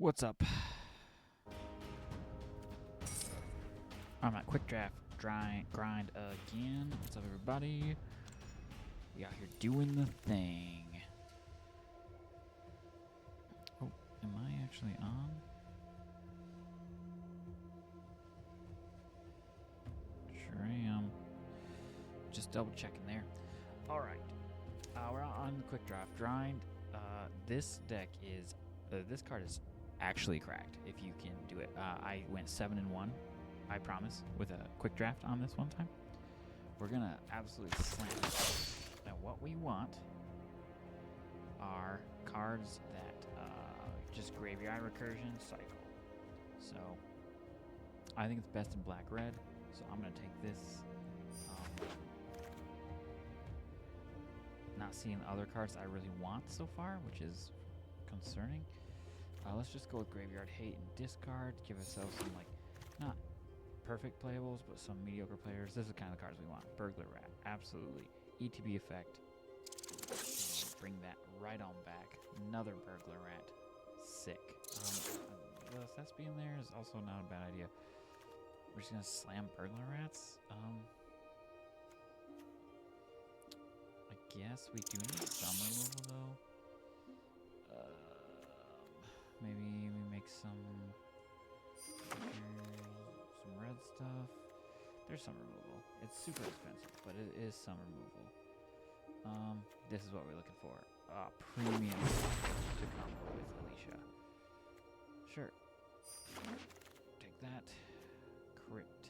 What's up? I'm at quick draft grind again. What's up, everybody? We out here doing the thing. Oh, am I actually on? Sure am. Just double checking there. All right, we're on the quick draft grind. This deck is this card is actually cracked if you can do it. I went 7-1, I promise, with a quick draft on this one time. We're gonna absolutely slam it. And what we want are cards that just graveyard recursion cycle. So I think it's best in black red. So I'm gonna take this. Not seeing other cards I really want so far, which is concerning. Let's just go with Graveyard Hate and discard. Give ourselves some, like, not perfect playables, but some mediocre players. This is the kind of cards we want. Burglar Rat, absolutely. ETB effect. Bring that right on back. Another Burglar Rat. Sick. The Cess being there is also not a bad idea. We're just going to slam Burglar Rats. I guess we do need some removal, though. Maybe we make some red stuff. There's some removal. It's super expensive, but it is some removal. This is what we're looking for. Premium to combo with Alesha. Sure. Take that. Crypt.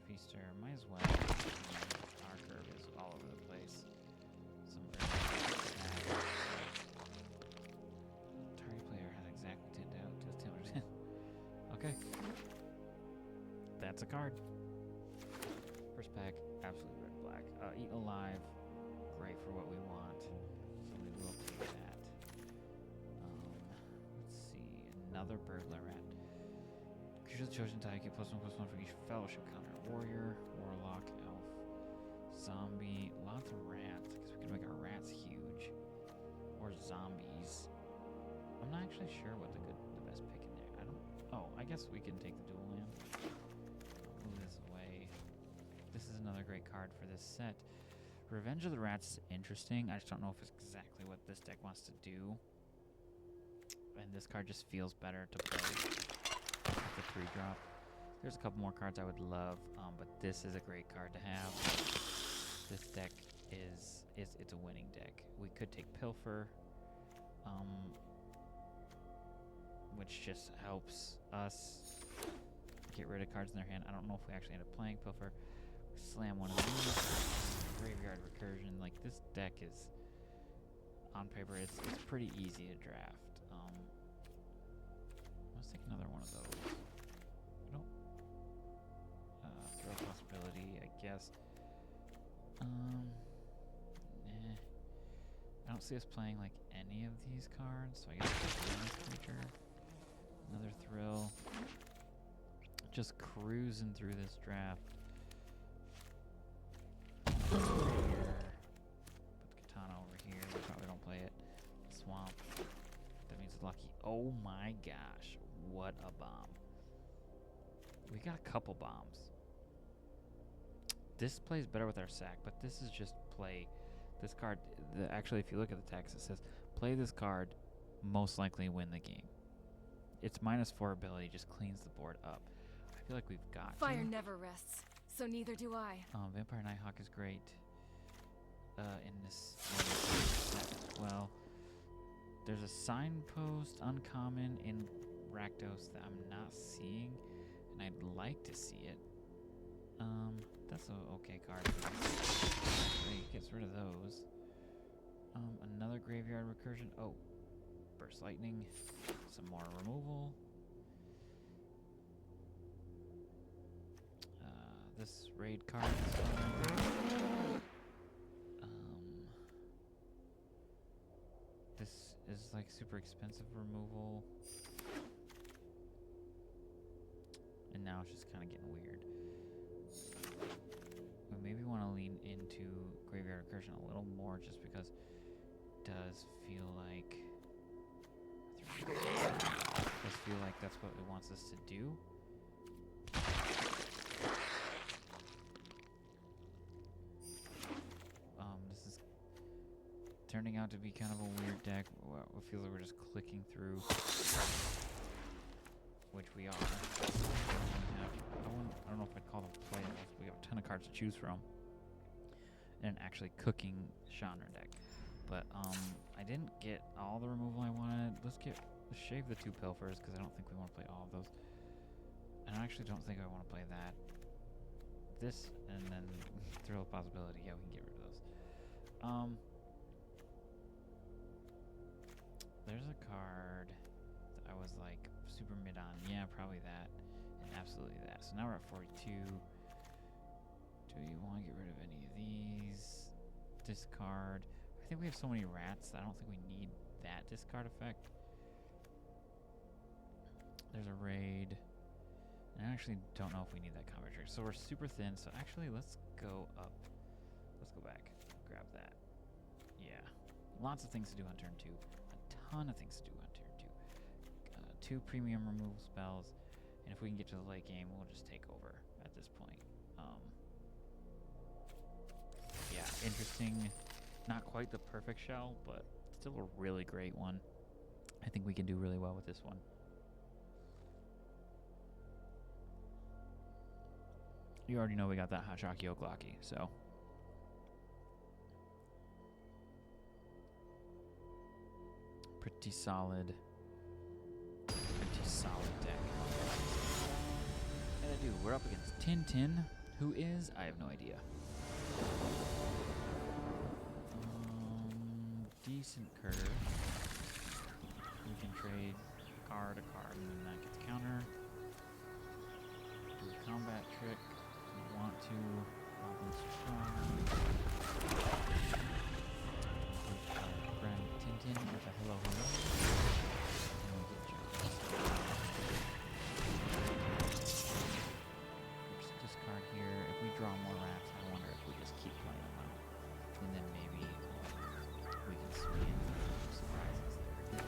Feaster. Might as well. Our curve is all over the place. Some Okay. That's a card. First pack, absolutely red black. Eat alive. Great for what we want. So we will take that. Let's see. Another Burglar Rat. Creature of the chosen type, get +1/+1 for each fellowship counter. Warrior, Warlock, Elf, Zombie. Lots of rats, because we can make our rats huge. Or zombies. I'm not actually sure what the best pick in there. Oh, I guess we can take the dual land. Move this away. This is another great card for this set. Revenge of the Rats is interesting. I just don't know if it's exactly what this deck wants to do. And this card just feels better to play with the 3-drop. There's a couple more cards I would love, but this is a great card to have. This deck it's a winning deck. We could take Pilfer. Which just helps us get rid of cards in their hand. I don't know if we actually end up playing Pilfer. Slam one of these. Graveyard Recursion. Like, this deck is, on paper, it's pretty easy to draft. Let's take another one of those. I don't... throw possibility, I guess. Nah. I don't see us playing, like, any of these cards, so I guess it's creature. Another thrill. Just cruising through this draft. Put the katana over here. We probably don't play it. Swamp. That means it's lucky. Oh my gosh. What a bomb. We got a couple bombs. This plays better with our sack, but this is just play. This card, actually, if you look at the text, it says, play this card, most likely win the game. Its -4 ability just cleans the board up. I feel like we've got Fire never rests, so neither do I. Vampire Nighthawk is great in this set as well. There's a signpost uncommon in Rakdos that I'm not seeing, and I'd like to see it. That's an okay card. Actually, gets rid of those. Another Graveyard Recursion. Oh. Burst Lightning, some more removal. This raid card is fun. This is like super expensive removal. And now it's just kind of getting weird. We maybe want to lean into Graveyard Recursion a little more just because it does feel like does feel like that's what it wants us to do. This is turning out to be kind of a weird deck. It feels like we're just clicking through, which we are. I don't know if I'd call them playables. We have a ton of cards to choose from. And an actually cooking genre deck. But I didn't get all the removal I wanted. Let's shave the 2 pilfers because I don't think we want to play all of those. And I actually don't think I want to play that. This and then throw a possibility. Yeah, we can get rid of those. There's a card that I was like super mid on. Yeah, probably that. And absolutely that. So now we're at 42. Do you want to get rid of any of these? Discard. I think we have so many rats that I don't think we need that discard effect. There's a raid. And I actually don't know if we need that combat trigger. So we're super thin. So actually, let's go up. Let's go back. Grab that. Yeah. Lots of things to do on turn 2. A ton of things to do on turn 2. 2 premium removal spells. And if we can get to the late game, we'll just take over at this point. Yeah, interesting. Not quite the perfect shell, but still a really great one. I think we can do really well with this one. You already know we got that Hot Shocky Oglocky, so. Pretty solid deck. And I do. We're up against Tintin. Who is? I have no idea. Decent curve. We can trade card to card, and then that gets counter. Do a combat trick. We want to. Grab Tintin with a hello hello. And we get Jones. Discard here. If we draw more rats, I wonder if we just keep playing them out. And then maybe we can swing in some surprises there.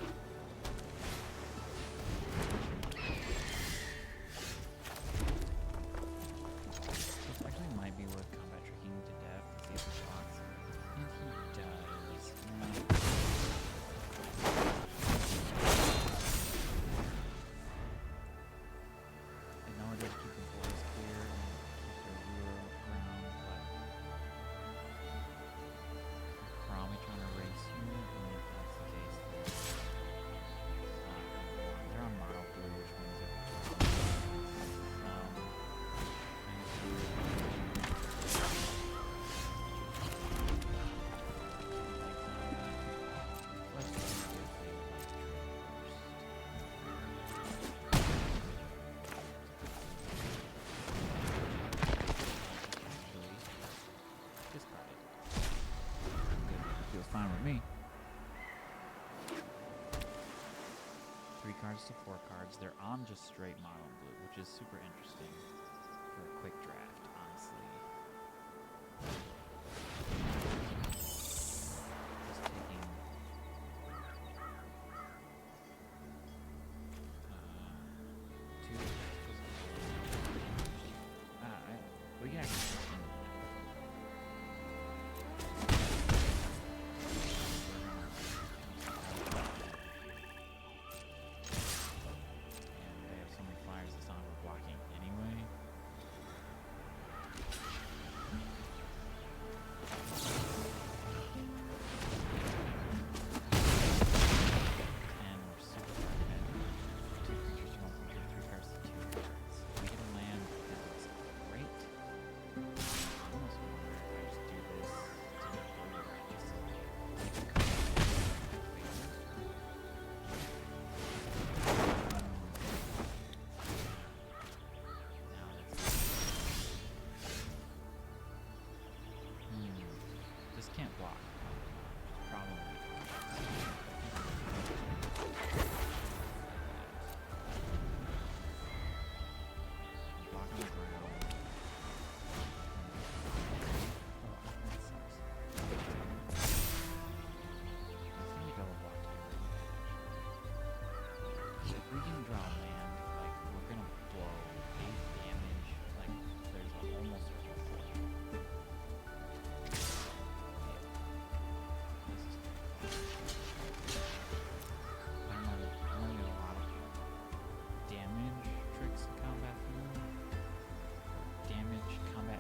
This actually might be worth combat tricking to death to see if he shocks. And he does. I know it is keeping boys clear and keeps their lure around, but I'm probably trying to race you, and if that's the case, then they're on mono blue, which means that let's just see if they would like to trade first. Discard it. Feels fine with me. 3 cards to 4 cards. They're on just straight mono blue, which is super interesting for a quick draft, honestly. Just taking we can actually and they have so many flyers, it's not blocking anyway.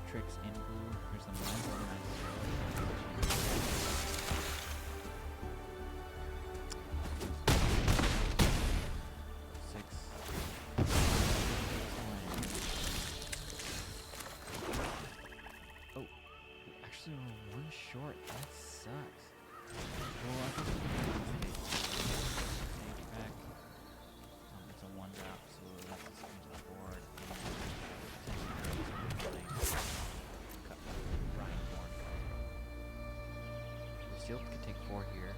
tricks in blue. Here's the mines organized. 6. Oh, actually we're 1 short. That sucks. Well, I think we can take back. It's a 1 drop, so that's a screen to the board. Cut Brian Horn. We still could take 4 here.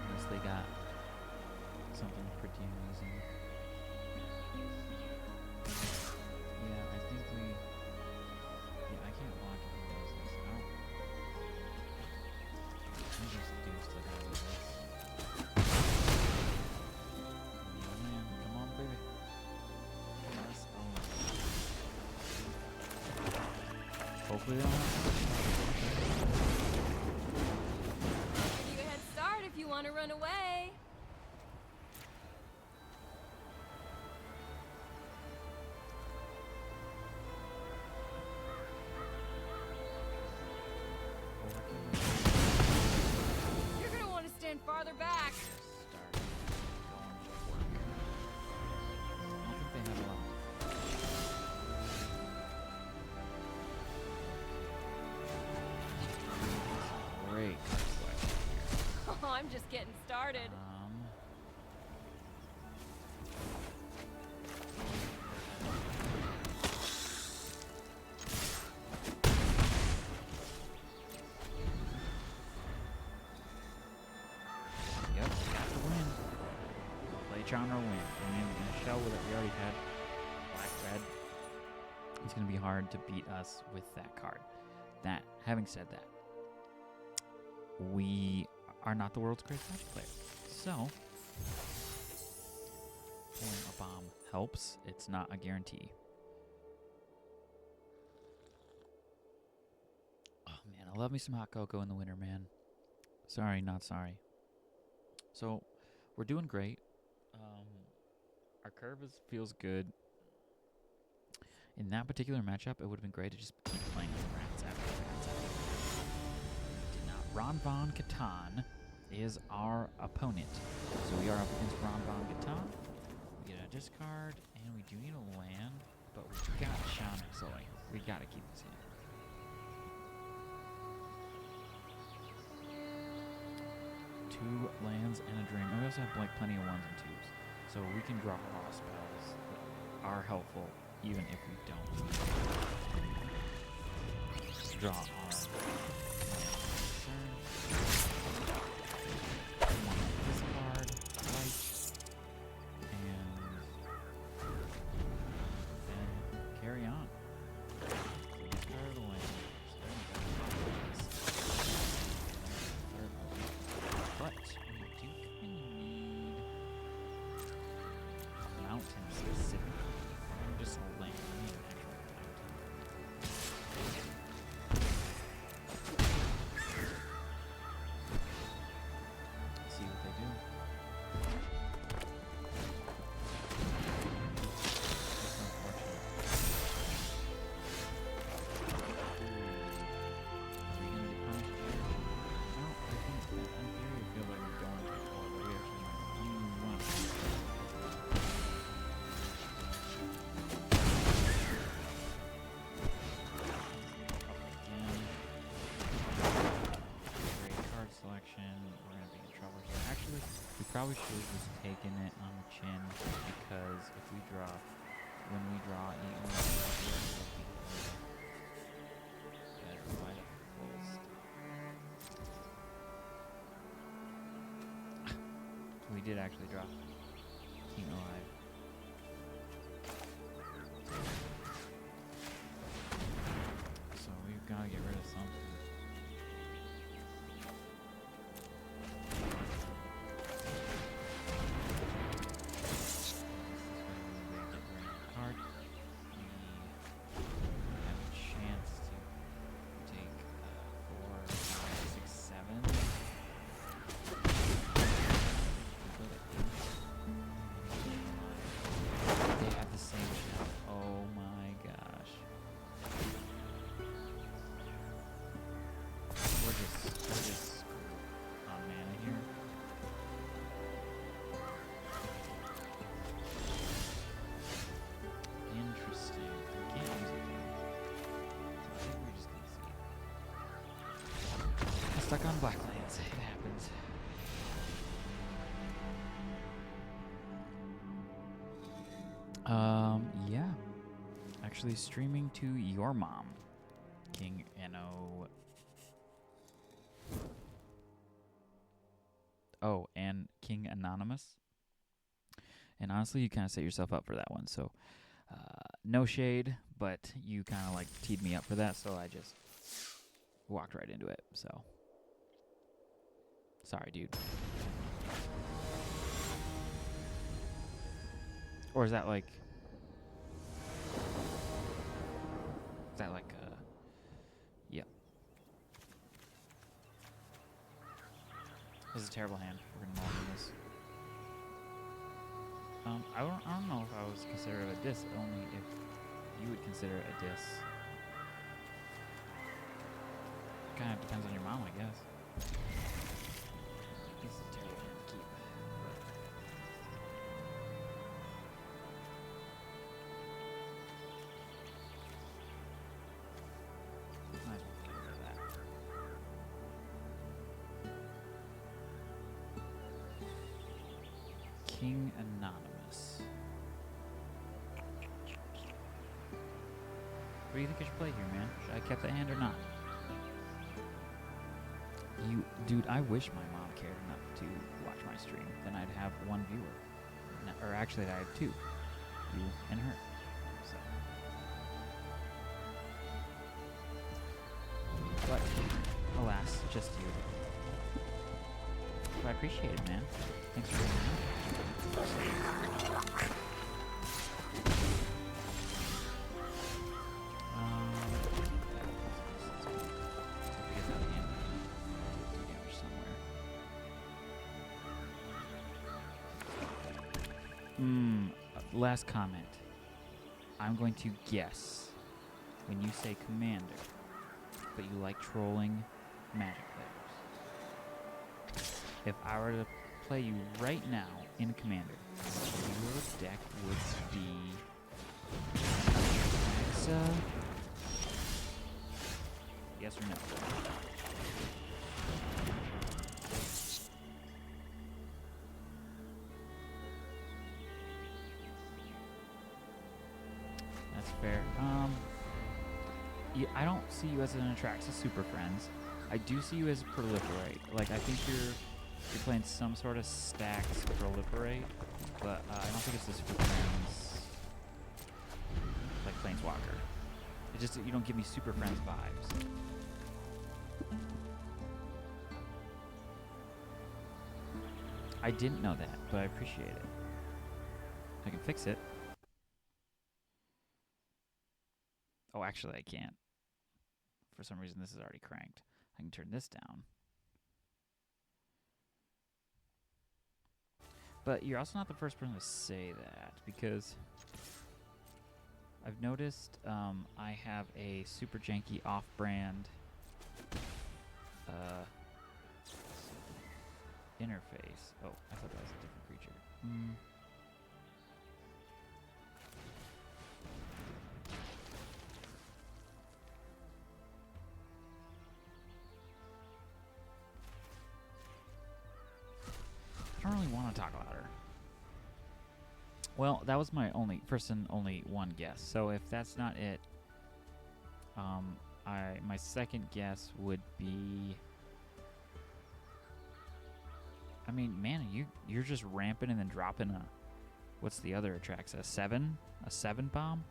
Unless they got something pretty amazing. Yeah, I think we... Yeah, I can't block if he does this. I don't... I just deuce to that with this. Oh man, come on baby. Yes, oh. Hopefully they don't have Give you a head start if you want to run away. You're gonna want to stand farther back. start going to work. I don't think they have a lot. Great card selection here. Oh, I'm just getting started. Yep, got the win. Play Charmer win. I mean, in a shell that we already had black red, it's gonna be hard to beat us with that card. That, having said that, we are not the world's greatest Magic player. So, pulling a bomb helps. It's not a guarantee. Oh man, I love me some hot cocoa in the winter, man. Sorry, not sorry. So, we're doing great. Our curve feels good. In that particular matchup, it would have been great to just keep playing with rats after rats after rats. Did not. Ron Von Catan is our opponent. So we are up against Ron Von Catan. We get a discard, and we do need a land, but we got Shaman, so like, we gotta keep this in. 2 lands and a dream. And we also have like plenty of 1s and 2s. So we can draw cross spells that are helpful even if we don't draw our discard twice and then carry on. Discard the land. But we do kind of need mountain specific. Just a land. We need an actual mountain. See what they do. That's unfortunate. Are we gonna get punished here? No, I think that in theory it feels like we're going to fall, but we actually might. Probably should have just taken it on the chin because if we draw, when we draw better by the full stop. We did actually draw Team Alive. So we've got to get rid of something. Blacklands. It happens. Yeah. Actually streaming to your mom, King No. Oh, and King Anonymous. And honestly, you kind of set yourself up for that one. So, no shade, but you kind of like teed me up for that, so I just walked right into it. So, sorry, dude. Or is that like? Yep. This is a terrible hand. We're gonna maul this. I don't know if I was considered a diss, only if you would consider it a diss. Kind of depends on your mom, I guess. This is a terrible hand to keep. But might as well get rid of that. King Anonymous. What do you think I should play here, man? Should I keep that hand or not? Dude, I wish my mom cared enough to watch my stream. Then I'd have one viewer. No, or actually, I'd have two. You and her. So. But, alas, just you. But I appreciate it, man. Thanks for being here. Last comment. I'm going to guess when you say commander, but you like trolling magic players. If I were to play you right now in commander, your deck would be Alexa. Yes or no? Fair. Yeah, I don't see you as an Atraxa Super Friends. I do see you as a Proliferate. Like, I think you're playing some sort of stacks Proliferate, but I don't think it's the Super Friends like Planeswalker. It just, you don't give me Super Friends vibes. I didn't know that, but I appreciate it. I can fix it. Oh, actually, I can't. For some reason, this is already cranked. I can turn this down. But you're also not the first person to say that, because I've noticed I have a super janky off-brand interface. Oh, I thought that was a different creature. I don't really want to talk louder. Well, that was my first and only one guess. So if that's not it, my second guess would be. I mean, man, you're just ramping and then dropping a. What's the other Atraxa? A 7 bomb.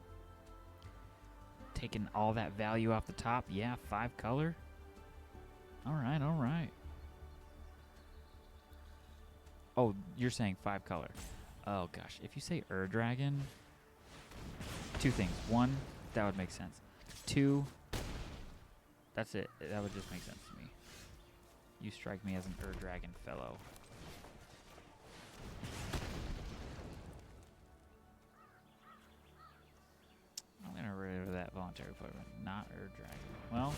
Taking all that value off the top. Yeah, 5 color. All right, all right. Oh, you're saying 5 color. Oh, gosh. If you say Dragon, 2 things. 1, that would make sense. 2, that's it. That would just make sense to me. You strike me as an Dragon fellow. I'm going to rid of that voluntary appointment. Not Dragon. Well...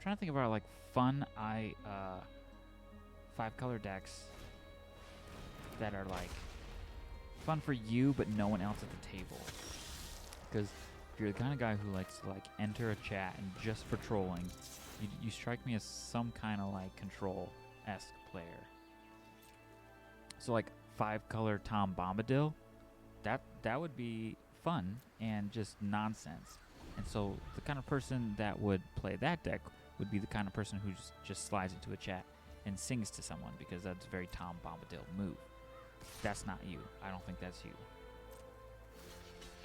trying to think about like fun 5 color decks that are like fun for you, but no one else at the table. Because if you're the kind of guy who likes to like enter a chat and just for trolling, you strike me as some kind of like control-esque player. So like 5-color Tom Bombadil, that would be fun and just nonsense. And so the kind of person that would play that deck would be the kind of person who just slides into a chat and sings to someone, because that's a very Tom Bombadil move. That's not you. I don't think that's you.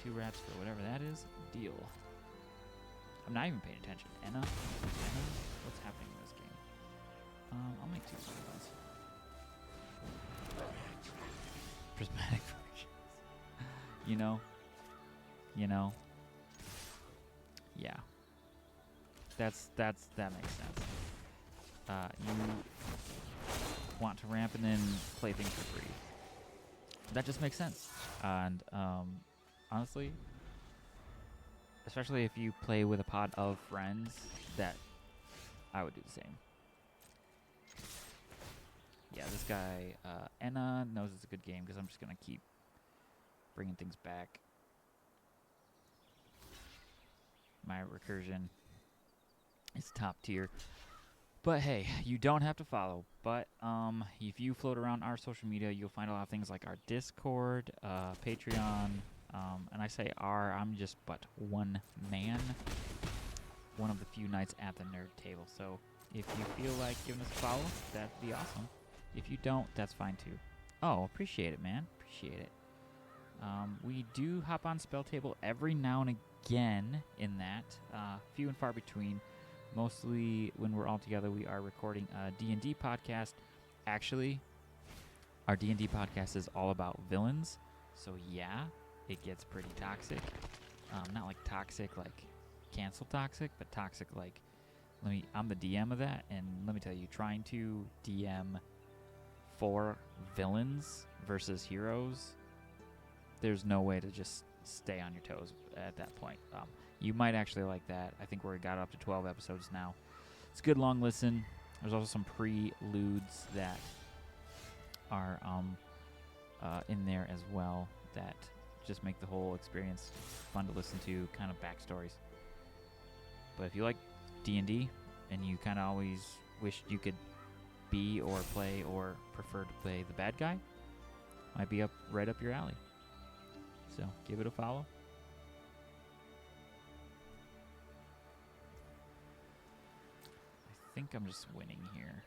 2 rats for whatever that is. Deal. I'm not even paying attention. Enna? What's happening in this game? I'll make 2 ones. Prismatic versions. You know? Yeah. That makes sense. You want to ramp and then play things for free. That just makes sense. And honestly, especially if you play with a pod of friends, that I would do the same. Yeah, this guy, Enna, knows it's a good game because I'm just going to keep bringing things back. My recursion is top tier. But hey, you don't have to follow. But if you float around our social media, you'll find a lot of things like our Discord, Patreon, and I say I'm just but one man. One of the few nights at the nerd table. So if you feel like giving us a follow, that'd be awesome. If you don't, that's fine too. Oh, appreciate it, man. Appreciate it. We do hop on Spell Table every now and again in that. Few and far between. Mostly when we're all together, we are recording a D&D podcast. Actually, our D&D podcast is all about villains. So yeah, it gets pretty toxic. Not like toxic like cancel toxic, but toxic like I'm the DM of that, and let me tell you, trying to DM for villains versus heroes, there's no way to just stay on your toes at that point. You might actually like that. I think we got up to 12 episodes now. It's a good long listen. There's also some preludes that are in there as well that just make the whole experience fun to listen to, kind of backstories. But if you like D&D and you kind of always wished you could be or play or prefer to play the bad guy, might be right up your alley. So give it a follow. I think I'm just winning here.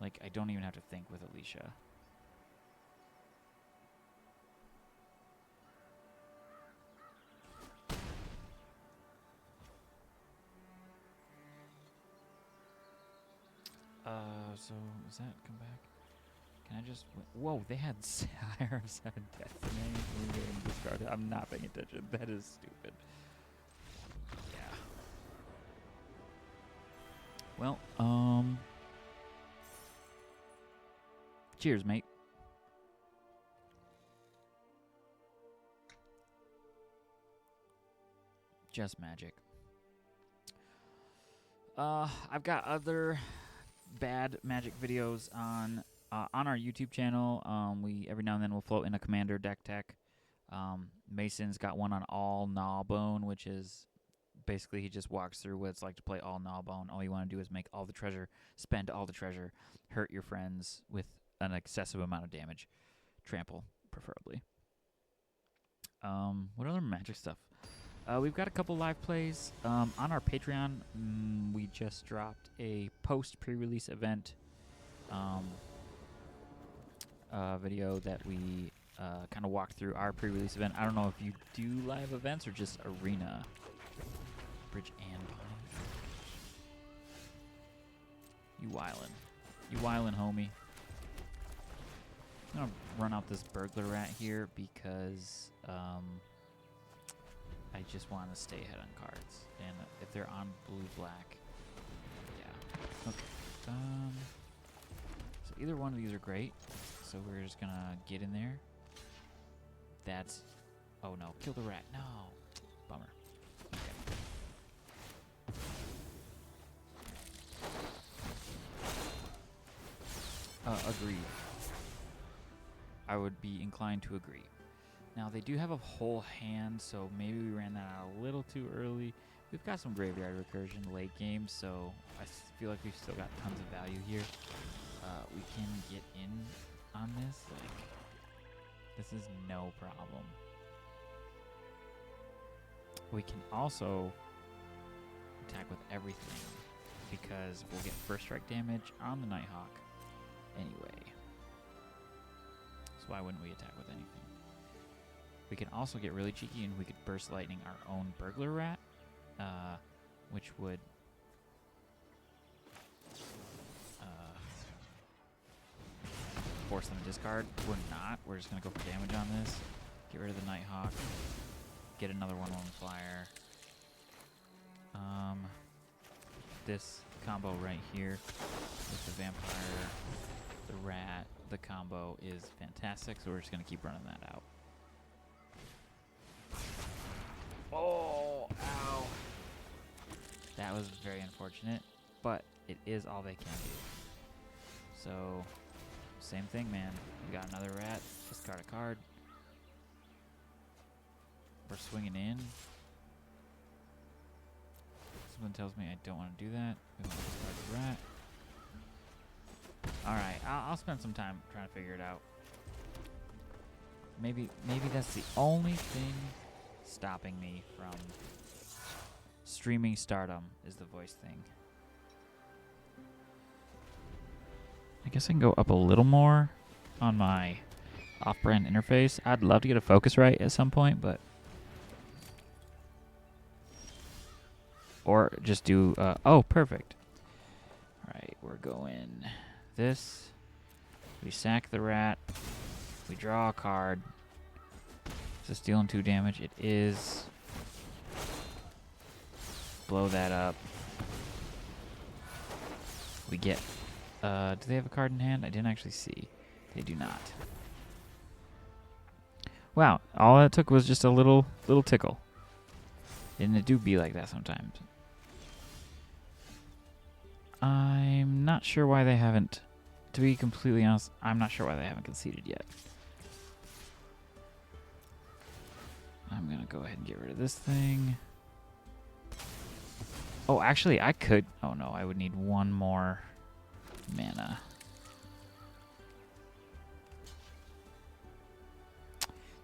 Like, I don't even have to think with Alesha. So does that come back? Can I just whoa, they had Sire of 7 Destiny discarded. I'm not paying attention. That is stupid. Yeah. Well, cheers, mate. Just magic. I've got other bad magic videos on our YouTube channel. We every now and then we'll float in a commander deck tech. Mason's got one on all Gnawbone, which is basically he just walks through what it's like to play all Gnawbone. All you want to do is make all the treasure, spend all the treasure, hurt your friends with an excessive amount of damage, trample preferably. What other magic stuff? We've got a couple live plays. On our Patreon, we just dropped a post-pre-release event video that we kind of walked through our pre-release event. I don't know if you do live events or just arena. Bridge and Pine. You wildin', homie. I'm gonna run out this burglar rat here because I just want to stay ahead on cards, and if they're on blue-black, yeah. Okay. So either one of these are great. So we're just gonna get in there. That's. Oh no! Kill the rat. No. Bummer. Okay. Agreed. I would be inclined to agree. Now, they do have a whole hand, so maybe we ran that out a little too early. We've got some graveyard recursion late game, so I feel like we've still got tons of value here. We can get in on this. Like, this is no problem. We can also attack with everything because we'll get first strike damage on the Nighthawk anyway. So why wouldn't we attack with anything? We can also get really cheeky and we could burst lightning our own burglar rat, which would force them to discard. We're not. We're just going to go for damage on this. Get rid of the Nighthawk. Get another 1/1 flyer. This combo right here with the vampire, the rat, the combo is fantastic, so we're just going to keep running that out. Oh, ow. That was very unfortunate, but it is all they can do. So, same thing, man. We got another rat. Discard a card. We're swinging in. Someone tells me I don't want to do that. We want to discard the rat. Alright, I'll spend some time trying to figure it out. Maybe that's the only thing stopping me from streaming stardom is the voice thing. I guess I can go up a little more on my off-brand interface. I'd love to get a Focusrite at some point, but or just do oh, perfect. All right, we're going this. We sack the rat. We draw a card. Is this dealing 2 damage? It is. Blow that up. We get do they have a card in hand? I didn't actually see. They do not. Wow, all that took was just a little tickle. And it do be like that sometimes. I'm not sure why they haven't, to be completely honest, I'm not sure why they haven't conceded yet. I'm going to go ahead and get rid of this thing. Oh, actually, I could. Oh, no, I would need 1 more mana.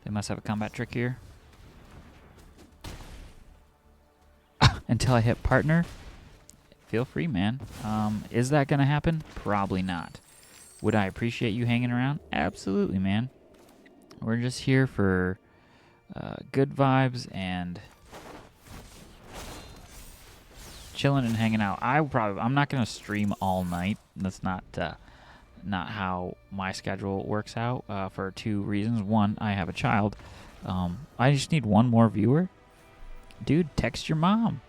They must have a combat trick here. Until I hit partner. Feel free, man. Is that going to happen? Probably not. Would I appreciate you hanging around? Absolutely, man. We're just here for good vibes and chilling and hanging out. I'm not going to stream all night. That's not how my schedule works out for 2 reasons. 1, I have a child. I just need 1 more viewer. Dude, text your mom.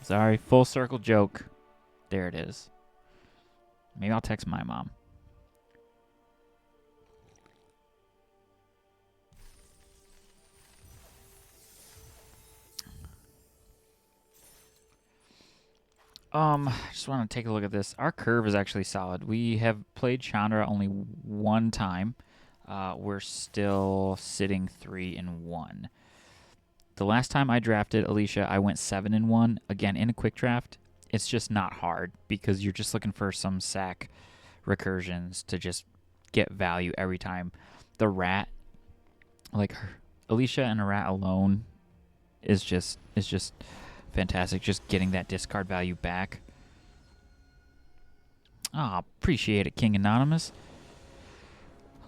Sorry. Full circle joke. There it is. Maybe I'll text my mom. Just want to take a look at this. Our curve is actually solid. We have played Chandra only 1 time. We're still sitting 3-1. The last time I drafted Alesha, I went 7-1. Again, in a quick draft, it's just not hard because you're just looking for some sack recursions to just get value every time. The rat, like Alesha and a rat alone, is just fantastic. Just getting that discard value back. Appreciate it, King Anonymous.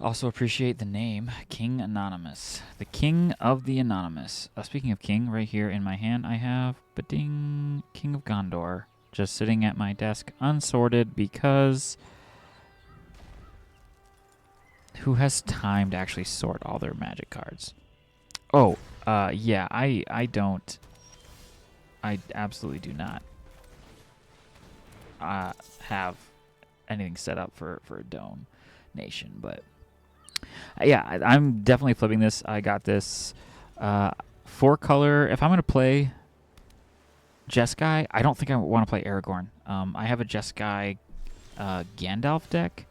Also appreciate the name, King Anonymous. The King of the Anonymous. Speaking of King, right here in my hand, I have King of Gondor. Just sitting at my desk, unsorted, because who has time to actually sort all their magic cards? Oh, yeah, I don't. I absolutely do not have anything set up for a donation, but yeah, I'm definitely flipping this. I got this 4-color. If I'm going to play Jeskai, I don't think I want to play Aragorn. I have a Jeskai Gandalf deck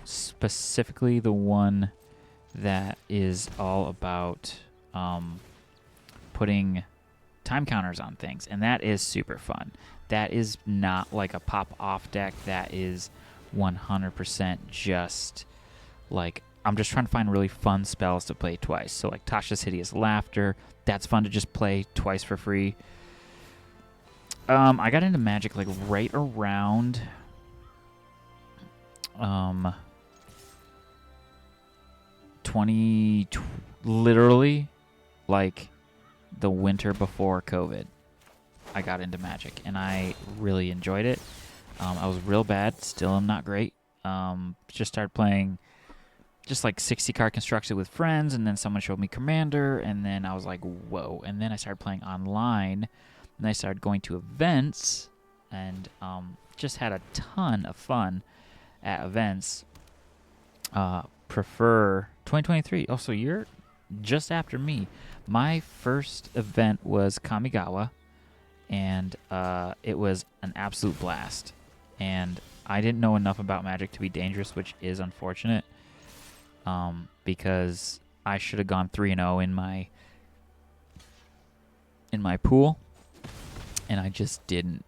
specifically the one that is all about putting time counters on things, and that is super fun. That is not like a pop-off deck. That is 100% just like, I'm just trying to find really fun spells to play twice. So like Tasha's Hideous Laughter, that's fun to just play twice for free. I got into Magic like right around 20, literally like the winter before COVID. I got into Magic and I really enjoyed it. I was real bad, still am not great. Just started playing just like 60 card Constructed with friends, and then someone showed me Commander, and then I was like, whoa. And then I started playing online, and I started going to events, and just had a ton of fun at events. Prefer 2023. Oh, so you're just after me. My first event was Kamigawa, and it was an absolute blast. And I didn't know enough about Magic to be dangerous, which is unfortunate, because I should have gone 3-0 in my pool, and I just didn't.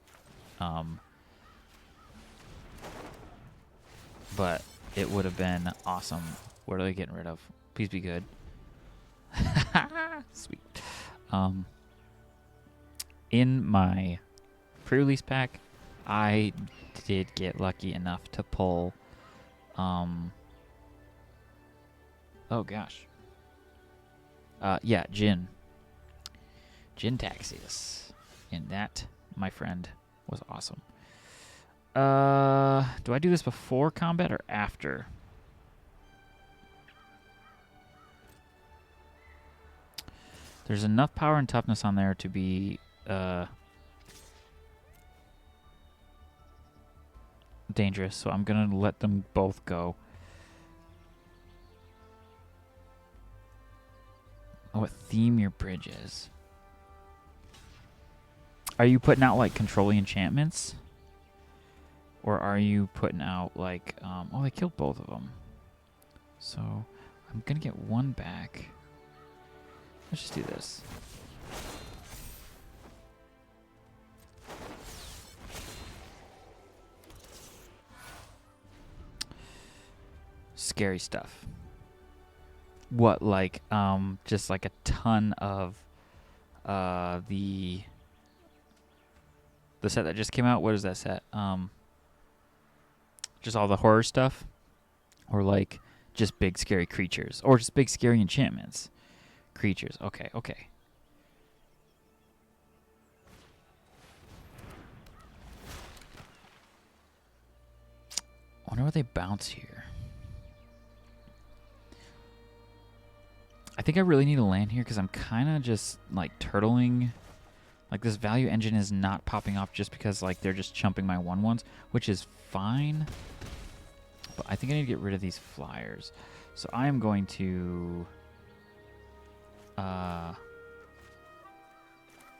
But it would have been awesome. What are they getting rid of? Please be good. Sweet. In my pre-release pack, I did get lucky enough to pull oh gosh. Yeah, Jin Taxius. And that, my friend, was awesome. Do I do this before combat or after? There's enough power and toughness on there to be dangerous, so I'm gonna let them both go. Oh, what theme your bridge is? Are you putting out like controlling enchantments? Or are you putting out like, oh, they killed both of them. So I'm gonna get one back. Let's just do this. Scary stuff. What, like, just like a ton of the set that just came out? What is that set? Just all the horror stuff? Or like just big scary creatures? Or just big scary enchantments? Creatures. Okay, okay. I wonder what they bounce here. I think I really need to land here because I'm kind of just like turtling. Like this value engine is not popping off just because like they're just chumping my 1/1s, which is fine. But I think I need to get rid of these flyers. So I am going to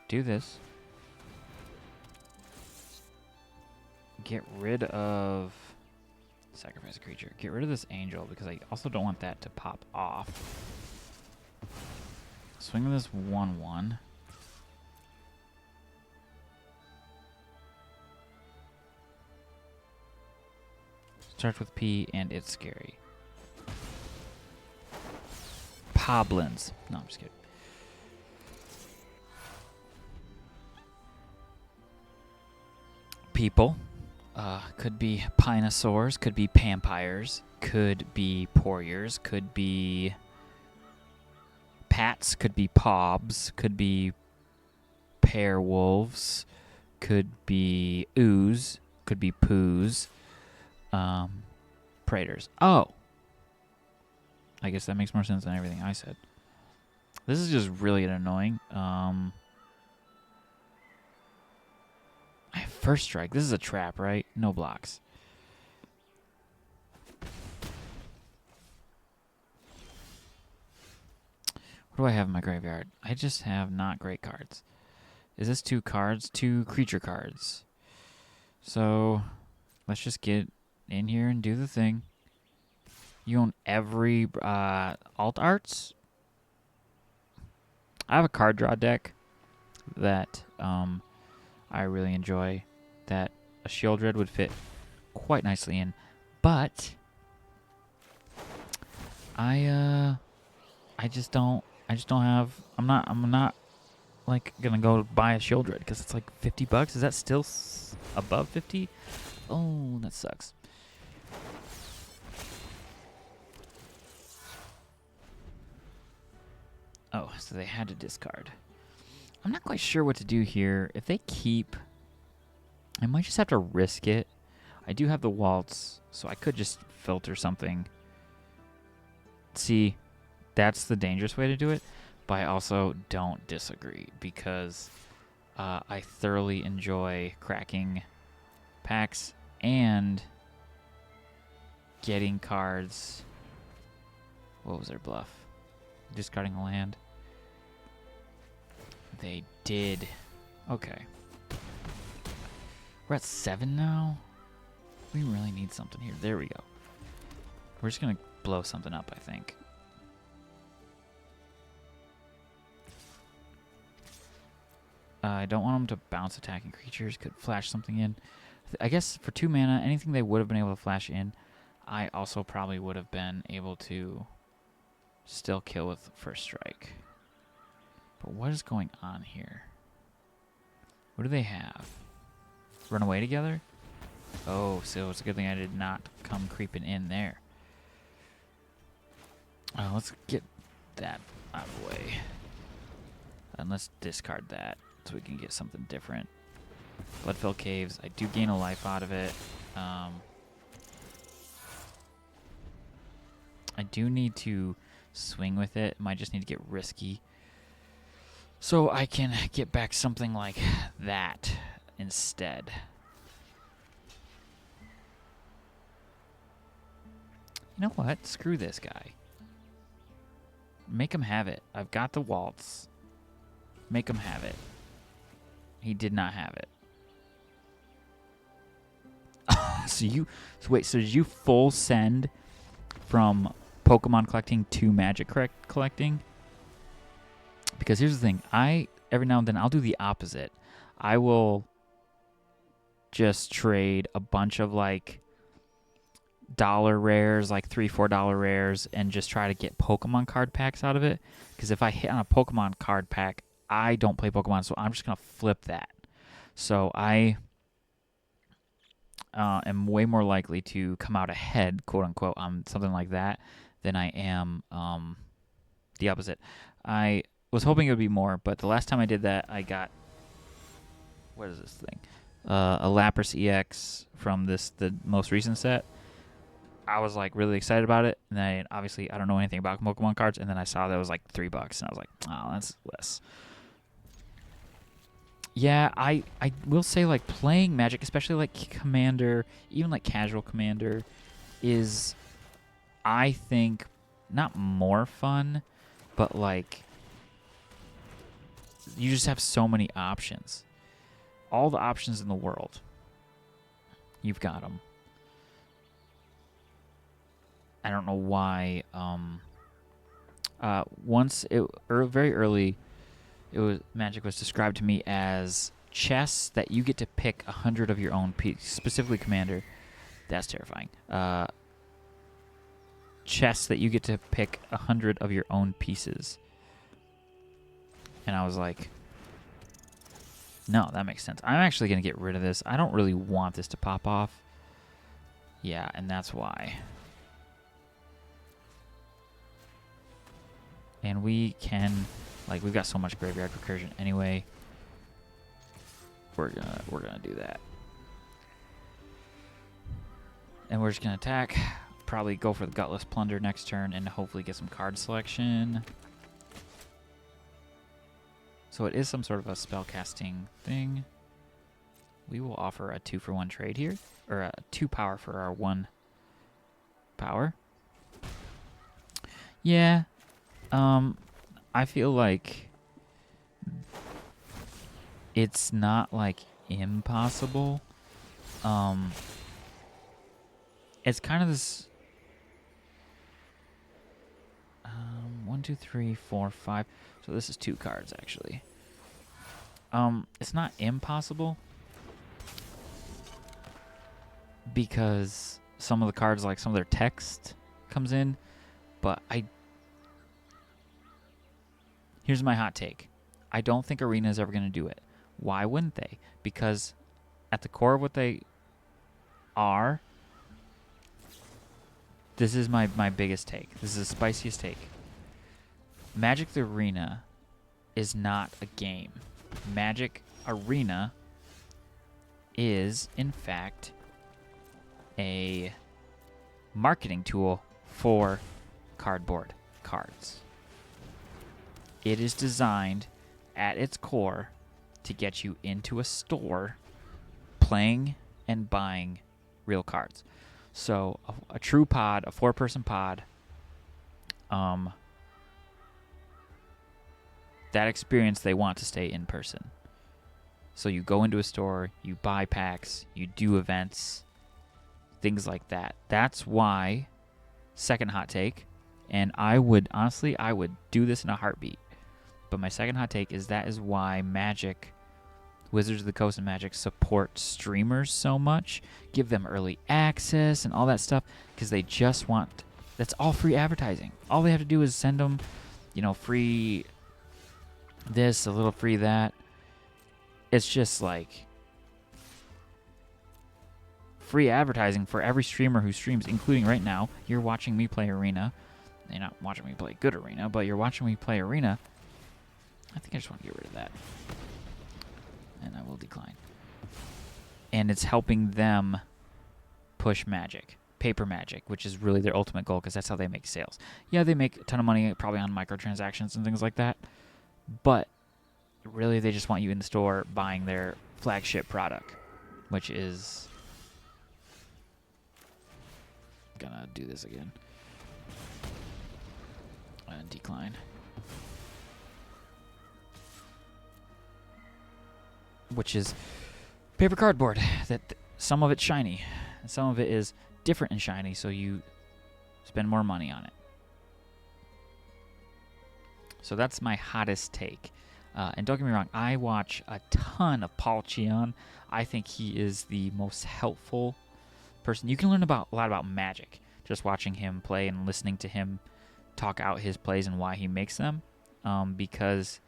do this. Get rid of sacrifice a creature. Get rid of this angel because I also don't want that to pop off. Swing with this 1/1. Starts with P and it's scary. Poblins. No, I'm just kidding. People. Could be Pinosaurs, could be Pampires, could be Poryers, could be Pats, could be Pobs, could be Pairwolves, could be Ooze, could be Poos, Praetors. Oh! I guess that makes more sense than everything I said. This is just really annoying. I have first strike. This is a trap, right? No blocks. What do I have in my graveyard? I just have not great cards. Is this 2 cards? 2 creature cards. So let's just get in here and do the thing. You own every alt arts. I have a card draw deck that I really enjoy that a Shieldred would fit quite nicely in, but I just don't have. I'm not like gonna go buy a Shieldred because it's like $50. Is that still above 50? Oh, that sucks. Oh, so they had to discard. I'm not quite sure what to do here. If they keep, I might just have to risk it. I do have the waltz, so I could just filter something. See, that's the dangerous way to do it, but I also don't disagree because I thoroughly enjoy cracking packs and getting cards. What was their bluff? Discarding a land. They did. Okay. We're at 7 now. We really need something here. There we go. We're just going to blow something up, I think. I don't want them to bounce attacking creatures. Could flash something in. I guess for 2 mana, anything they would have been able to flash in, I also probably would have been able to still kill with first strike. But what is going on here? What do they have? Run away together? Oh, so it's a good thing I did not come creeping in there. Let's get that out of the way. And let's discard that so we can get something different. Bloodfell Caves. I do gain a life out of it. I do need to swing with it. Might just need to get risky. So I can get back something like that instead. You know what? Screw this guy. Make him have it. I've got the waltz. Make him have it. He did not have it. So did you full send from Pokemon collecting to Magic collecting? Because here's the thing, every now and then I'll do the opposite. I will just trade a bunch of like dollar rares, like $3-4 rares, and just try to get Pokemon card packs out of it. Because if I hit on a Pokemon card pack, I don't play Pokemon, so I'm just gonna flip that. So I am way more likely to come out ahead, quote unquote, on something like that than I am the opposite. I was hoping it would be more, but the last time I did that, I got, what is this thing? A Lapras EX from the most recent set. I was like really excited about it, and then obviously I don't know anything about Pokemon cards, and then I saw that it was like $3, and I was like, oh, that's less. Yeah, I will say like playing Magic, especially like Commander, even like casual Commander, is, I think, not more fun, but like you just have so many options. All the options in the world. You've got them. I don't know why. Very early, Magic was described to me as chess that you get to pick 100 of your own pieces, specifically Commander. That's terrifying. Chess that you get to pick 100 of your own pieces. And I was like, no, that makes sense. I'm actually going to get rid of this. I don't really want this to pop off. Yeah, and that's why. And we can, like, we've got so much graveyard recursion anyway. We're gonna do that. And we're just gonna attack. Probably go for the Gutless Plunder next turn and hopefully get some card selection. So it is some sort of a spell casting thing. We will offer a 2-for-1 trade here, or a 2 power for our 1 power. Yeah. I feel like it's not like impossible. It's kind of this. 1, 2, 3, 4, 5. So this is 2 cards, actually. It's not impossible. Because some of the cards, like some of their text comes in. But here's my hot take. I don't think Arena is ever going to do it. Why wouldn't they? Because at the core of what they are, this is my biggest take. This is the spiciest take. Magic the Arena is not a game. Magic Arena is, in fact, a marketing tool for cardboard cards. It is designed at its core to get you into a store playing and buying real cards. So a true pod, a 4-person pod, that experience they want to stay in person. So you go into a store, you buy packs, you do events, things like that. That's why, second hot take, and I would do this in a heartbeat. But my second hot take is that is why Magic, Wizards of the Coast and Magic support streamers so much, give them early access and all that stuff, because they just want, that's all free advertising. All they have to do is send them, free this, a little free that. It's just like free advertising for every streamer who streams, including right now. You're watching me play Arena. You're not watching me play good Arena, but you're watching me play Arena. I think I just want to get rid of that. And I will decline. And it's helping them push Magic. Paper Magic, which is really their ultimate goal, because that's how they make sales. Yeah, they make a ton of money probably on microtransactions and things like that. But really, they just want you in the store buying their flagship product, which is... Gonna do this again. And decline. Which is paper cardboard. That some of it's shiny, and some of it is different and shiny, so you spend more money on it. So that's my hottest take. And don't get me wrong, I watch a ton of Paul Cheon. I think he is the most helpful person. You can learn a lot about Magic just watching him play and listening to him talk out his plays and why he makes them, because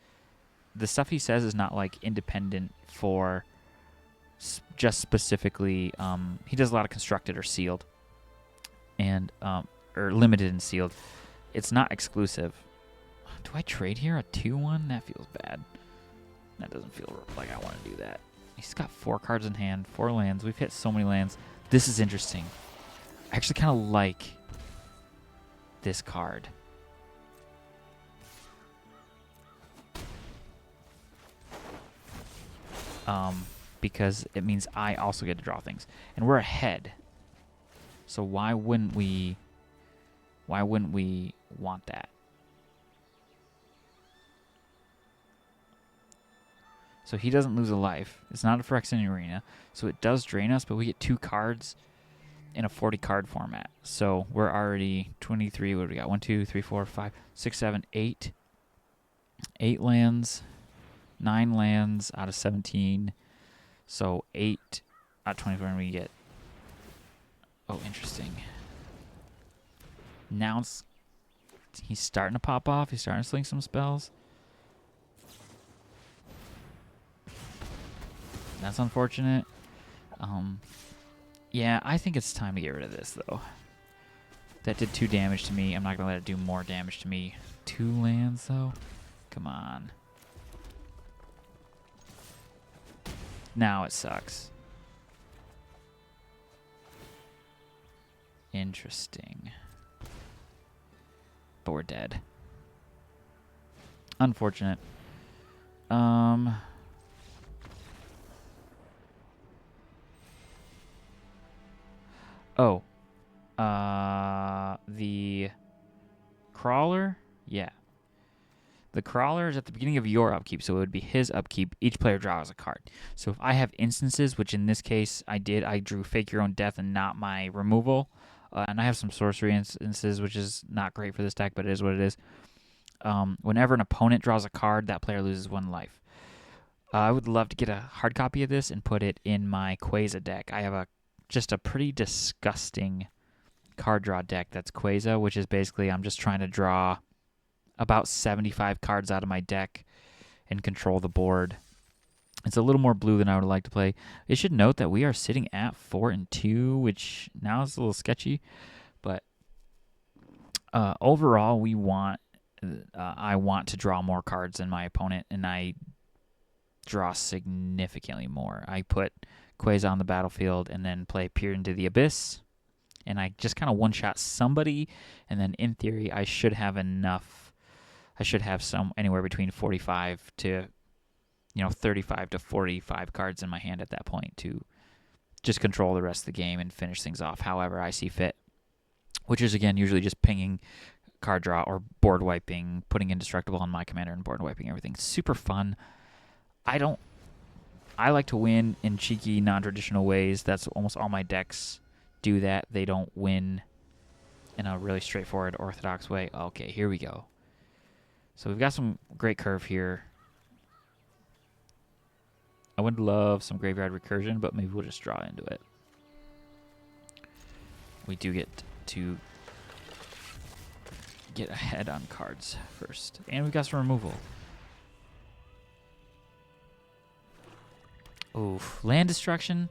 the stuff he says is not like independent for just specifically. He does a lot of constructed or sealed, and or limited and sealed. It's not exclusive. Do I trade here a 2-1? That feels bad. That doesn't feel like I want to do that. He's got 4 cards in hand, 4 lands. We've hit so many lands. This is interesting. I actually kind of like this card. Because it means I also get to draw things. And we're ahead. So why wouldn't we want that? So he doesn't lose a life. It's not a Phyrexian Arena. So it does drain us, but we get 2 cards in a 40 card format. So we're already 23. What do we got? 1, 2, 3, 4, 5, 6, 7, 8. 8 lands. 9 lands out of 17. So 8 out of 24, and we get... Oh, interesting. Now he's starting to pop off. He's starting to sling some spells. That's unfortunate. Yeah, I think it's time to get rid of this, though. That did 2 damage to me. I'm not going to let it do more damage to me. 2 lands, though? Come on. Now it sucks. Interesting. But we're dead. Unfortunate. Oh. The crawler? Yeah. The crawler is at the beginning of your upkeep, so it would be his upkeep. Each player draws a card. So if I have instances, which in this case I did, I drew Fake Your Own Death and not my removal. and I have some sorcery instances, which is not great for this deck, but it is what it is. Whenever an opponent draws a card, that player loses 1 life. I would love to get a hard copy of this and put it in my Quasar deck. I have just a pretty disgusting card draw deck that's Quasar, which is basically I'm just trying to draw about 75 cards out of my deck and control the board. It's a little more blue than I would like to play. It should note that we are sitting at 4-2, which now is a little sketchy, but overall I want to draw more cards than my opponent, and I draw significantly more. I put Quasar on the battlefield and then play Peer into the Abyss, and I just kind of one-shot somebody, and then in theory I should have enough. I should have some anywhere between 45 to 35 to 45 cards in my hand at that point to just control the rest of the game and finish things off however I see fit, which is, again, usually just pinging card draw or board wiping, putting Indestructible on my commander and board wiping everything. Super fun. I like to win in cheeky, non-traditional ways. That's almost all my decks do that. They don't win in a really straightforward, orthodox way. Okay, here we go. So we've got some great curve here. I would love some graveyard recursion, but maybe we'll just draw into it. We do get to get ahead on cards first. And we've got some removal. Oof. Land destruction.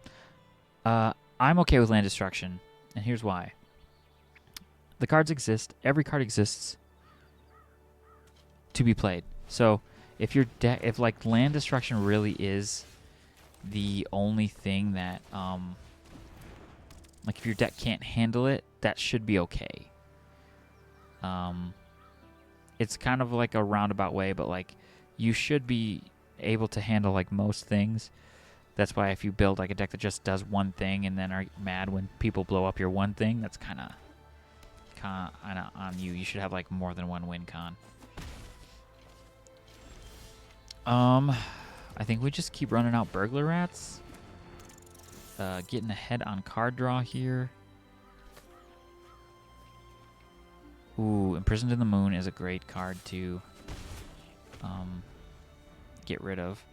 I'm okay with land destruction, and here's why. The cards exist. Every card exists to be played. So if your deck, if like land destruction really is the only thing that, like if your deck can't handle it, that should be okay. It's kind of like a roundabout way, but like you should be able to handle like most things. That's why if you build like a deck that just does one thing and then are mad when people blow up your one thing, that's kind of on you. You should have like more than one win con. I think we just keep running out burglar rats. Getting ahead on card draw here. Ooh, Imprisoned in the Moon is a great card to get rid of.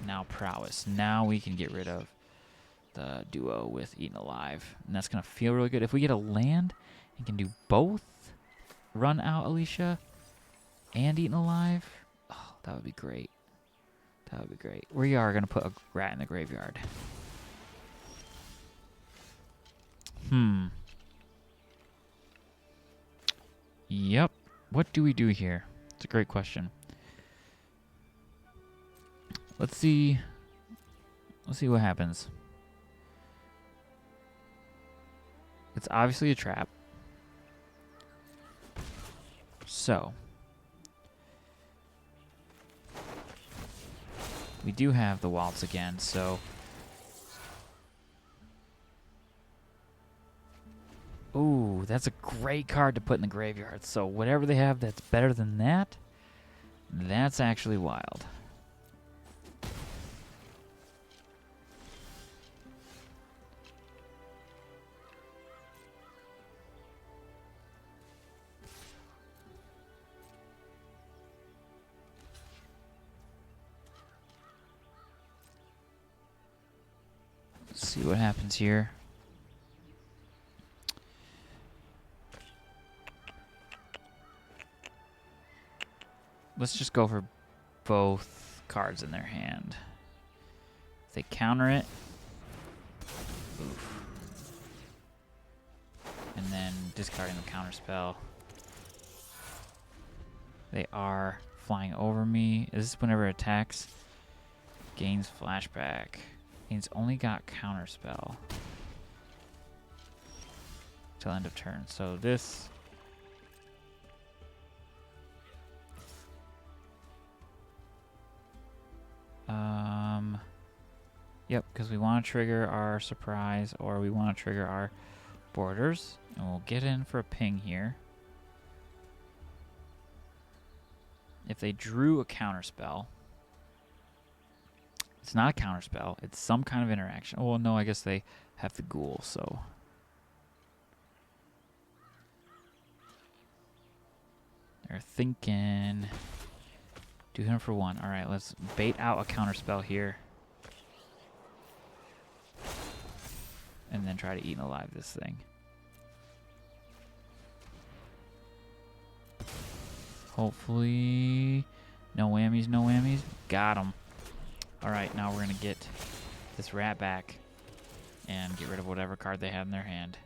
Now Prowess. Now we can get rid of the duo with Eaten Alive. And that's going to feel really good. If we get a land and can do both, run out Alesha and Eaten Alive, oh, that would be great. That would be great. We are going to put a rat in the graveyard. Yep. What do we do here? It's a great question. Let's see what happens. It's obviously a trap. So we do have the waltz again, so ooh, that's a great card to put in the graveyard. So whatever they have that's better than that, that's actually wild. Let's see what happens here. Let's just go for both cards in their hand. If they counter it, oof. And then discarding the counter spell. They are flying over me. Is this whenever it attacks? Gains flashback. He's only got counter spell till end of turn. So this yep, because we want to trigger our surprise or we want to trigger our borders, and we'll get in for a ping here. If they drew a counter spell, It's not a counterspell. It's some kind of interaction. Oh, no, I guess they have the ghoul, so. They're thinking. Do him for 1. All right, let's bait out a counterspell here. And then try to eat alive this thing. Hopefully, no whammies, no whammies. Got him. All right, now we're going to get this rat back and get rid of whatever card they had in their hand.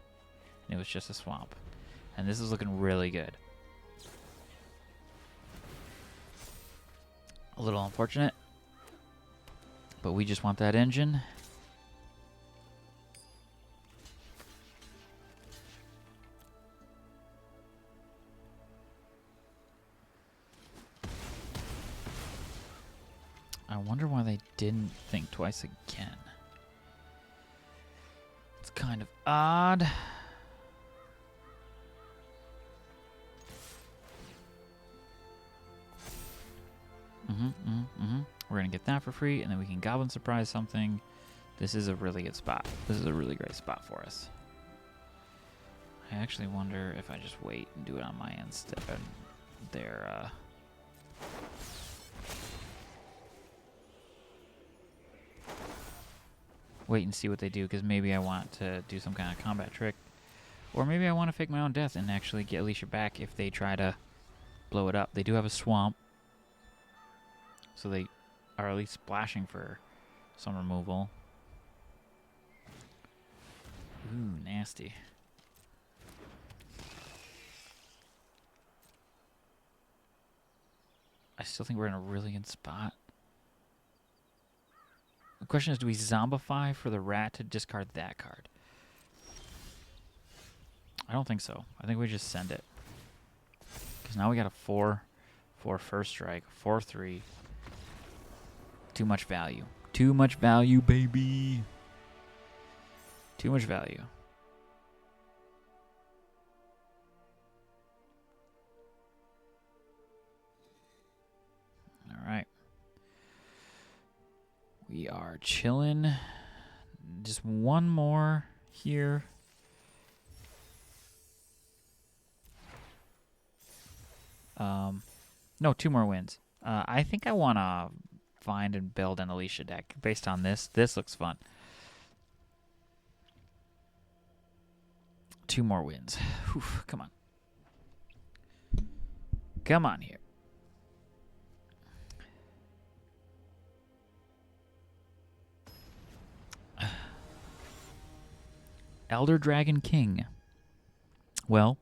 And it was just a swamp. And this is looking really good. A little unfortunate, but we just want that engine. I wonder why they didn't think twice again. It's kind of odd. We're going to get that for free, and then we can Goblin Surprise something. This is a really good spot. This is a really great spot for us. I actually wonder if I just wait and do it on my end instead of their... wait and see what they do, because maybe I want to do some kind of combat trick. Or maybe I want to fake my own death and actually get Alesha back if they try to blow it up. They do have a swamp, so they are at least splashing for some removal. Ooh, nasty. I still think we're in a really good spot. The question is, do we zombify for the rat to discard that card? I don't think so. I think we just send it. Because now we got a 4-4 first strike, 4-3. Too much value. Too much value, baby. Too much value. All right. We are chilling. Just one more here. No, 2 more wins. I think I want to find and build an Alesha deck based on this. This looks fun. 2 more wins. Whew, come on. Come on here. Elder Dragon King. Well,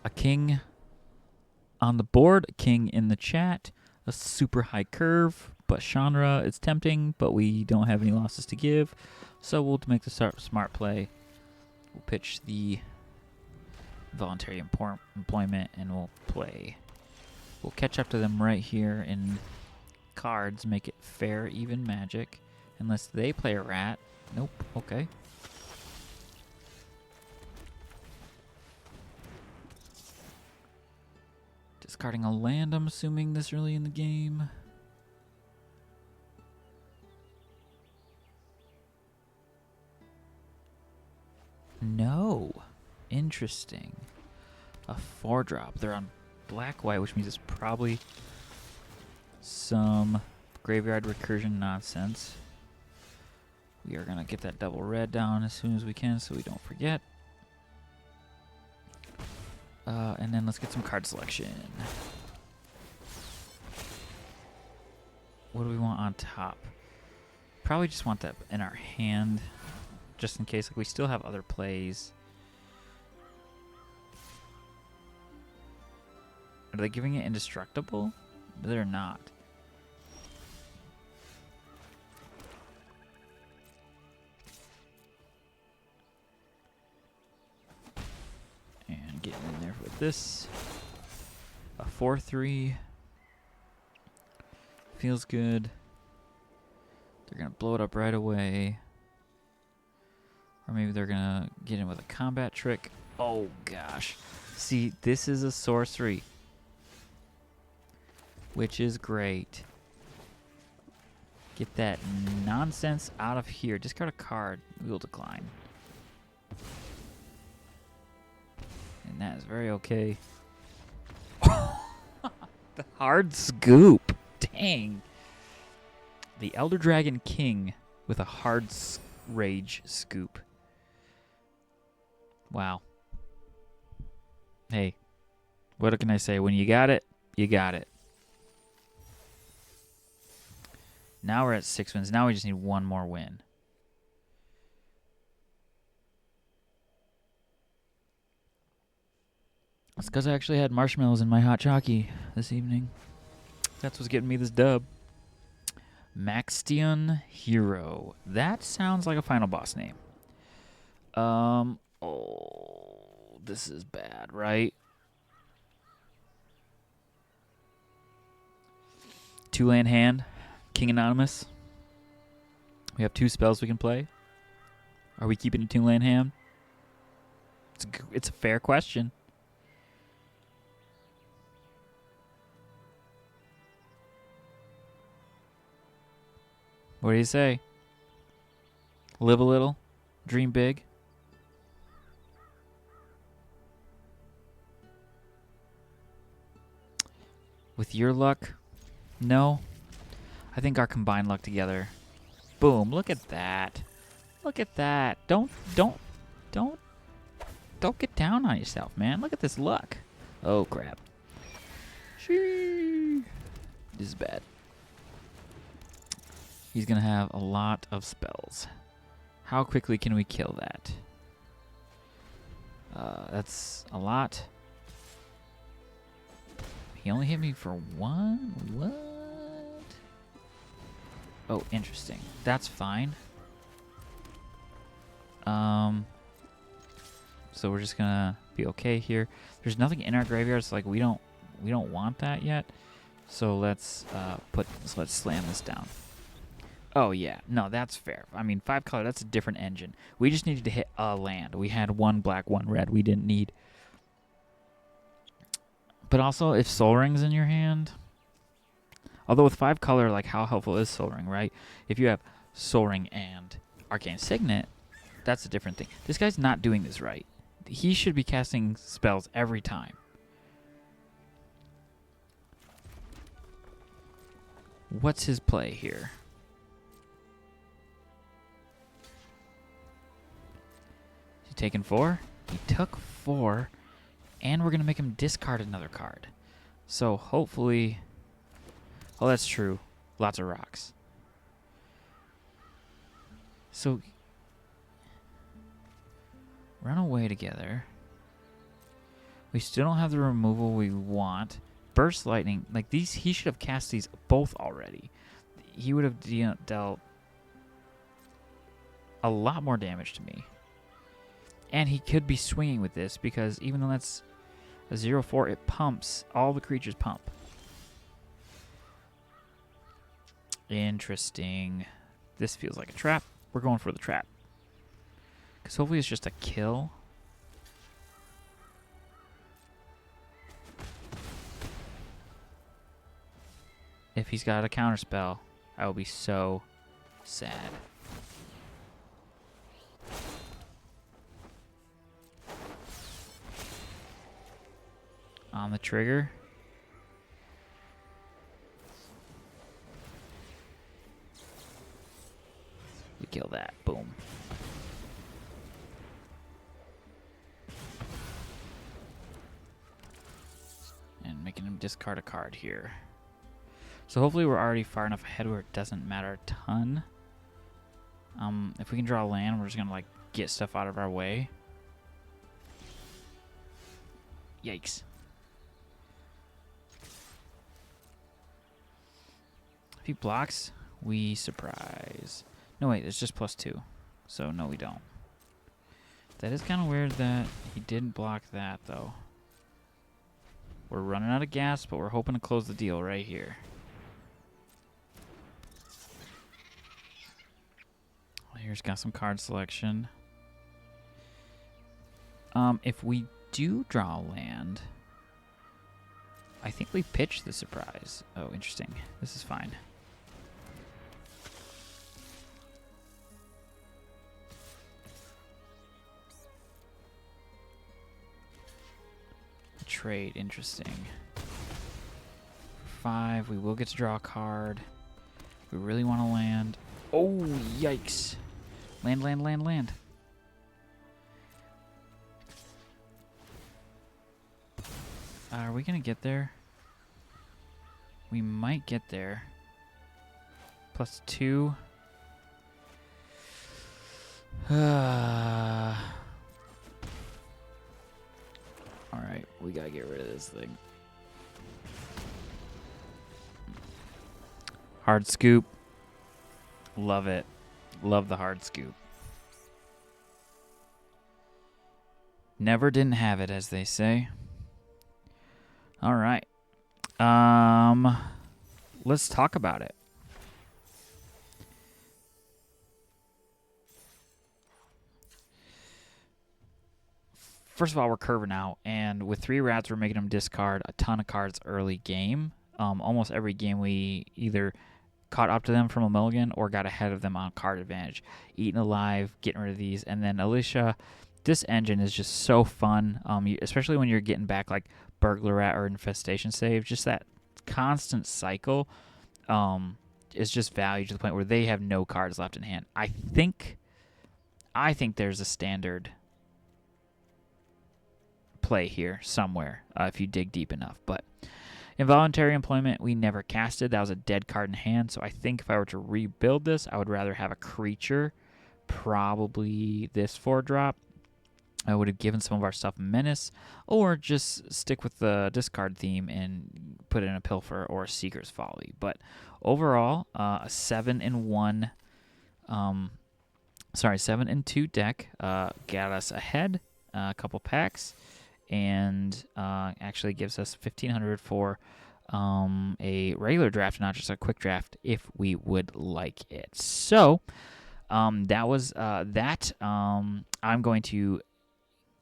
a king on the board, a king in the chat, a super high curve, but Shanra is tempting, but we don't have any losses to give, so we'll make the smart play. We'll pitch the voluntary employment, and we'll play. We'll catch up to them right here in cards, make it fair, even magic, unless they play a rat. Nope, okay. Discarding a land, I'm assuming, this early in the game. No. Interesting. A 4-drop. They're on black-white, which means it's probably some graveyard recursion nonsense. We are going to get that double red down as soon as we can so we don't forget. And then let's get some card selection. What do we want on top? Probably just want that in our hand, just in case. Like, we still have other plays. Are they giving it indestructible? They're not. And getting in there with this. A 4-3. Feels good. They're going to blow it up right away. Or maybe they're going to get in with a combat trick. Oh, gosh. See, this is a sorcery, which is great. Get that nonsense out of here. Discard a card. We will decline. And that is very okay. The hard scoop. Dang. The Elder Dragon King with a hard rage scoop. Wow. Hey, what can I say? When you got it, you got it. Now we're at 6 wins. Now we just need one more win. It's because I actually had marshmallows in my hot chockey this evening. That's what's getting me this dub. Maxtion Hero. That sounds like a final boss name. Oh, this is bad, right? 2-land hand. King Anonymous. We have 2 spells we can play. Are we keeping a 2-land hand? It's a fair question. What do you say? Live a little, dream big. With your luck, no. I think our combined luck together. Boom, look at that. Look at that. Don't get down on yourself, man. Look at this luck. Oh, crap. This is bad. He's going to have a lot of spells. How quickly can we kill that? That's a lot. He only hit me for 1? What? Oh, interesting. That's fine. So we're just gonna be okay here. There's nothing in our graveyard, so like we don't want that yet. So let's slam this down. Oh yeah, no, that's fair. I mean, 5 color, that's a different engine. We just needed to hit a land. We had 1 black, 1 red. We didn't need. But also, if Soul Ring's in your hand, although with 5 color, like how helpful is Soul Ring, right? If you have Soul Ring and Arcane Signet, that's a different thing. This guy's not doing this right. He should be casting spells every time. What's his play here? Is he taking 4? He took 4, and we're going to make him discard another card. So hopefully... Oh, that's true. Lots of rocks. So... run away together. We still don't have the removal we want. Burst Lightning, like these, he should have cast these both already. He would have dealt a lot more damage to me. And he could be swinging with this because even though that's a 0/4, it pumps. All the creatures pump. Interesting. This feels like a trap. We're going for the trap. Because hopefully it's just a kill. If he's got a counterspell, I will be so sad. On the trigger. We kill that. Boom. And making him discard a card here. So hopefully we're already far enough ahead where it doesn't matter a ton. If we can draw land, we're just going to like get stuff out of our way. Yikes. If he blocks, we surprise. No, wait, it's just +2. So no, we don't. That is kind of weird that he didn't block that, though. We're running out of gas, but we're hoping to close the deal right here. Here's got some card selection. If we do draw land, I think we pitch the surprise. Oh, interesting. This is fine. trade. Interesting. 5, we will get to draw a card. We really want to land. Oh, yikes. Land, land, land, land. Are we going to get there? We might get there. +2. Alright, we gotta get rid of this thing. Hard scoop. Love it. Love the hard scoop. Never didn't have it, as they say. Alright. Let's talk about it. First of all, we're curving out, and with 3 rats, we're making them discard a ton of cards early game. Almost every game, we either caught up to them from a mulligan or got ahead of them on card advantage. Eaten alive, getting rid of these, and then Alesha, this engine is just so fun, especially when you're getting back like Burglar Rat or Infestation Save. Just that constant cycle is just valued to the point where they have no cards left in hand. I think there's a standard play here somewhere if you dig deep enough. But involuntary employment, we never casted. That was a dead card in hand. So I think if I were to rebuild this, I would rather have a creature, probably this 4-drop. I would have given some of our stuff Menace, or just stick with the discard theme and put in a Pilfer or a Seeker's Folly. But overall, a 7-1, 7-2 deck got us ahead a couple packs, and actually gives us 1,500 for a regular draft, not just a quick draft, if we would like it. So that was that. I'm going to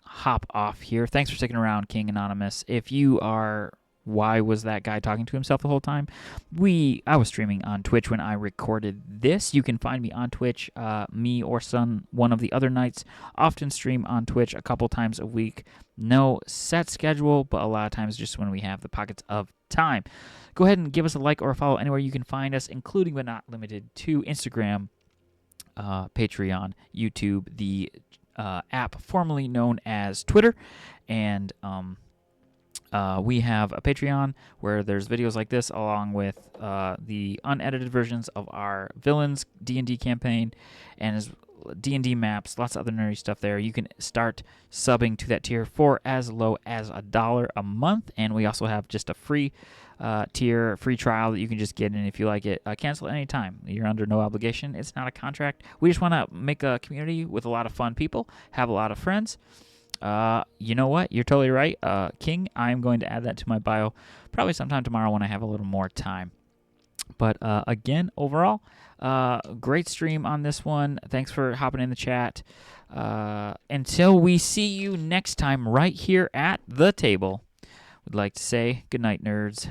hop off here. Thanks for sticking around, King Anonymous. If you are, why was that guy talking to himself the whole time? I was streaming on Twitch when I recorded this. You can find me on Twitch, me or Sun, one of the other nights. Often stream on Twitch a couple times a week. No set schedule, but a lot of times just when we have the pockets of time. Go ahead and give us a like or a follow anywhere you can find us, including but not limited to Instagram, Patreon, YouTube, the app formerly known as Twitter, and we have a Patreon where there's videos like this along with the unedited versions of our Villains D&D campaign and D&D maps, lots of other nerdy stuff there. You can start subbing to that tier for as low as $1 a month, and we also have just a free tier, free trial that you can just get in if you like it. Cancel at any time. You're under no obligation. It's not a contract. We just want to make a community with a lot of fun people, have a lot of friends. You know what? You're totally right, King. I'm going to add that to my bio probably sometime tomorrow when I have a little more time. But again, overall, great stream on this one. Thanks for hopping in the chat. Until we see you next time right here at the table, would like to say good night, nerds.